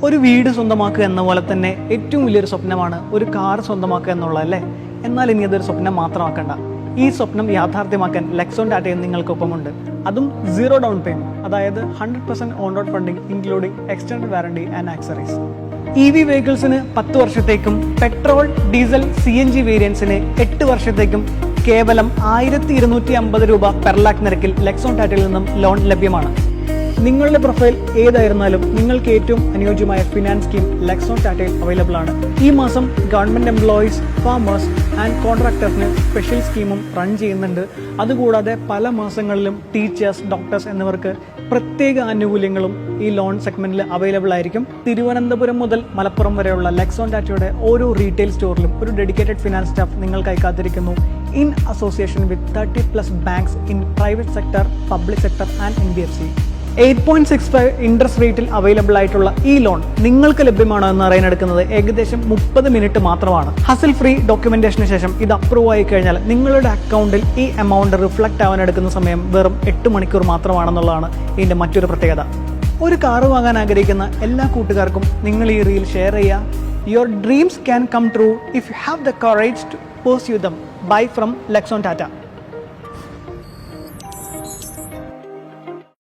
ഒരു വീട് സ്വന്തമാക്കുക എന്ന പോലെ തന്നെ ഏറ്റവും വലിയൊരു സ്വപ്നമാണ് ഒരു കാർ സ്വന്തമാക്കുക എന്നുള്ളത് അല്ലേ? എന്നാൽ ഇനി അതൊരു സ്വപ്നം മാത്രമാക്കണ്ട. ഈ സ്വപ്നം യാഥാർത്ഥ്യമാക്കാൻ ലെക്സോൺ ടാറ്റയും നിങ്ങൾക്കൊപ്പമുണ്ട്. അതും 0 ഡൗൺ പേയ്മെന്റ്, അതായത് 100% on road funding including extend warranty and accessories. EV വെഹിക്കിൾസിന് 10 വർഷത്തേക്കും പെട്രോൾ, ഡീസൽ, CNG വേരിയൻസിന് 8 വർഷത്തേക്കും കേവലം 1250 രൂപ പെർ ലാക്ക് നിരക്കിൽ ലെക്സോൺ ടാറ്റയിൽ നിന്നും ലോൺ ലഭ്യമാണ്. നിങ്ങളുടെ പ്രൊഫൈൽ ഏതായിരുന്നാലും നിങ്ങൾക്ക് ഏറ്റവും അനുയോജ്യമായ ഫിനാൻസ് സ്കീം ലെക്സോൺ ടാറ്റയിൽ അവൈലബിൾ ആണ്. ഈ മാസം ഗവൺമെന്റ് എംപ്ലോയീസ്, ഫാമേഴ്സ് ആൻഡ് കോൺട്രാക്ടേഴ്സിന് സ്പെഷ്യൽ സ്കീമും റൺ ചെയ്യുന്നുണ്ട്. അതുകൂടാതെ പല മാസങ്ങളിലും ടീച്ചേഴ്സ്, ഡോക്ടേഴ്സ് എന്നിവർക്ക് പ്രത്യേക ആനുകൂല്യങ്ങളും ഈ ലോൺ സെഗ്മെന്റിൽ അവൈലബിൾ ആയിരിക്കും. തിരുവനന്തപുരം മുതൽ മലപ്പുറം വരെയുള്ള ലെക്സോൺ ടാറ്റയുടെ ഓരോ റീറ്റെയിൽ സ്റ്റോറിലും ഒരു ഡെഡിക്കേറ്റഡ് ഫിനാൻസ് സ്റ്റാഫ് നിങ്ങൾക്കായി കാത്തിരിക്കുന്നു. In association with 30+ banks in private sector, public sector and NBFC. 8.65 interest റേറ്റിൽ അവൈലബിൾ ആയിട്ടുള്ള ഈ ലോൺ നിങ്ങൾക്ക് ലഭ്യമാണോ എന്ന് അറിയാനെടുക്കുന്നത് ഏകദേശം 30 മിനിറ്റ് മാത്രമാണ്. ഹസിൽ ഫ്രീ ഡോക്യുമെന്റേഷന് ശേഷം ഇത് അപ്രൂവ് ആയി കഴിഞ്ഞാൽ നിങ്ങളുടെ അക്കൗണ്ടിൽ ഈ എമൗണ്ട് റിഫ്ലക്ട് ആവാൻ എടുക്കുന്ന സമയം വെറും 8 മണിക്കൂർ മാത്രമാണെന്നുള്ളതാണ് ഇതിന്റെ മറ്റൊരു പ്രത്യേകത. ഒരു കാറ് വാങ്ങാൻ ആഗ്രഹിക്കുന്ന എല്ലാ കൂട്ടുകാർക്കും നിങ്ങൾ ഈ റീൽ ഷെയർ ചെയ്യുക. Your dreams can come true if you have the courage to pursue them. Buy from Lexon Tata.